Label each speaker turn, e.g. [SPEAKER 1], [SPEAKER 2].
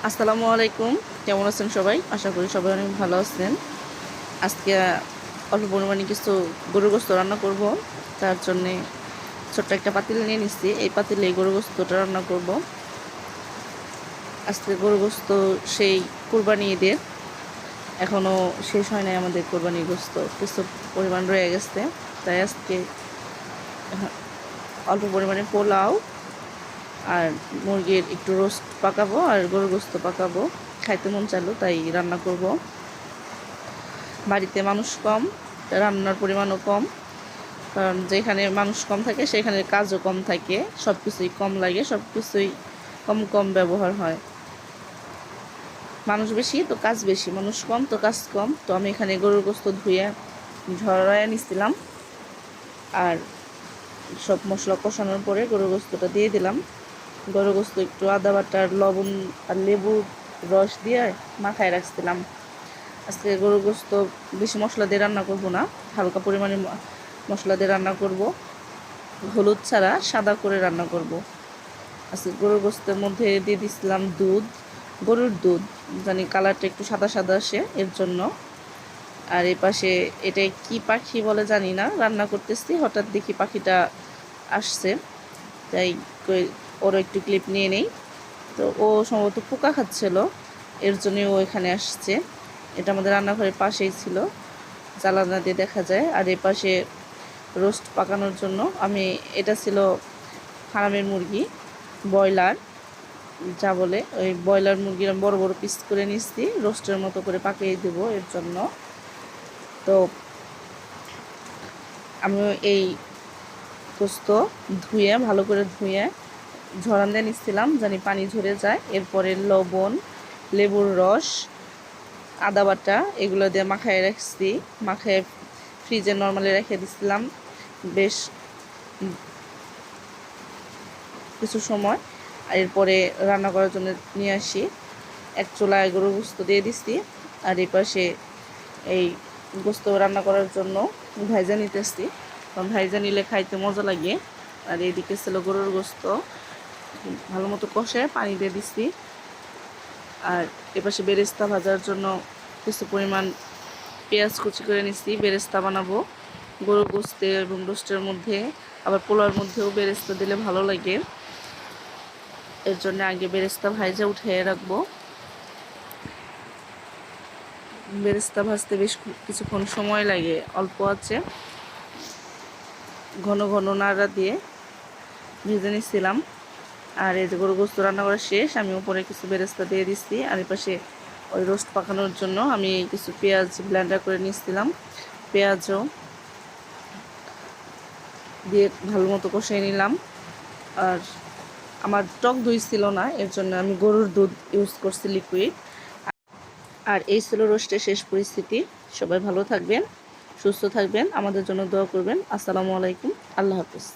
[SPEAKER 1] আসসালামু আলাইকুম। কেমন আছেন সবাই? আশা করি সবাই অনেক ভালো আছেন। আজকে অল্প পরিমাণে কিছু গরুর গোশত রান্না করব। তার জন্যে ছোট্ট একটা পাতিল নিয়ে নিচ্ছি। এই পাতিলে এই গরুর গোশতটা রান্না করব। আজকে গরুর গোশত সেই কুরবানি ঈদের এখনও শেষ হয় নাই আমাদের কুরবানির গোশত। কিছু পরিমাণ রয়ে গেছে। তাই আজকে অল্প পরিমাণে পোলাও আর মুরগির একটু রোস্ট পাকাবো আর গরুর গোশত পাকাবো। খাইতে মন চাইলো তাই রান্না করব। বাড়িতে মানুষ কম, রান্নার পরিমাণও কম, কারণ যেখানে মানুষ কম থাকে সেখানে কাজও কম থাকে, সব কিছুই কম লাগে, সব কিছুই কম কম ব্যবহার হয়। মানুষ বেশি তো কাজ বেশি, মানুষ কম তো কাজ কম। তো আমি এখানে গরুর গোশত ধুয়ে ঝরাইয়া নিছিলাম আর সব মশলা কষানোর পরে গরুর গোশতটা দিয়ে দিলাম। গরুর গোশত একটু আদা বাটা লবণ আর লেবুর রস দিয়ে মাখায় রাখছিলাম। আজকে গরুর গোশত বেশি মশলা দিয়ে রান্না করব না, হালকা পরিমাণে মশলা দিয়ে রান্না করব, হলুদ ছাড়া সাদা করে রান্না করব। আজকে গরুর গোশতের মধ্যে দিয়ে দিছিলাম দুধ, গরুর দুধ, জানি কালারটা একটু সাদা সাদা আসে এর জন্য। আর এই পাশে এটা কি পাখি বলে জানি না, রান্না করতেছি হঠাৎ দেখি পাখিটা আসছে, তাই ওরও একটু ক্লিপ নিয়ে নেই। তো ও সম্ভবত পোকা খাচ্ছিল, এর জন্যই ও এখানে আসছে। এটা আমাদের রান্নাঘরের পাশেই ছিল, জ্বালানা দিয়ে দেখা যায়। আর এ পাশে রোস্ট পাকানোর জন্য এটা ছিল ফার্মের মুরগি, ব্রয়লার যা বলে, ওই ব্রয়লার মুরগির বড় বড় পিস করে নিচ্ছি, রোস্টের মতো করে পাকিয়ে দেবো এর জন্য। তো আমি এই গোস্ত ধুয়ে ভালো করে ধুয়ে ঝরান দিয়ে নিচ্ছিলাম, জানি পানি ঝরে যায়। এরপরে লবণ, লেবুর রস, আদা বাটা এগুলো দিয়ে মাখায় রাখছি, মাখায় ফ্রিজে নর্মালি রেখে দিচ্ছিলাম বেশ কিছু সময়। আর এরপরে রান্না করার জন্য নিয়ে আসি, এক চুলায় গরুর গোস্ত দিয়ে দিচ্ছি। আর এই পাশে এই গোস্ত রান্না করার জন্য ভাইজা নিতেছি, কারণ ভাইজা নিলে খাইতে মজা লাগে। আর এইদিকে ছিল গরুর গোস্ত, ভালো মতো কষে পানি দিয়ে দিচ্ছি। আর এপাশে বেরেস্তা ভাজার জন্য কিছু পরিমাণ পেঁয়াজ কুচি করে নিচ্ছি, বেরেস্তা বানাবো গরুর গোস্তে এবং রোস্টের মধ্যে। আবার পোলাওর মধ্যেও বেরেস্তা দিলে ভালো লাগে, এর জন্য আগে বেরেস্তা ভাজা উঠিয়ে রাখবো। বেরেস্তা ভাজতে বেশ কিছুক্ষণ সময় লাগে, অল্প আছে ঘন ঘন নাড়া দিয়ে ভেজে নিচ্ছিলাম। আর এই যে গরু গোস্ত রান্না করা শেষ, আমি উপরে কিছু বেরেস্তা দিয়ে দিচ্ছি। আর এই পাশে ওই রোস্ট পাকানোর জন্য আমি কিছু পেঁয়াজ ব্লেন্ডার করে নিচ্ছিলাম, পেঁয়াজও দিয়ে ভালো মতো কষিয়ে নিলাম। আর আমার টক দই ছিল না, এর জন্য আমি গরুর দুধ ইউজ করছি, লিকুইড। আর এই ছিল রোস্টের শেষ পরিস্থিতি। সবাই ভালো থাকবেন, সুস্থ থাকবেন, আমাদের জন্য দোয়া করবেন। আসসালামু আলাইকুম, আল্লাহ হাফিজ।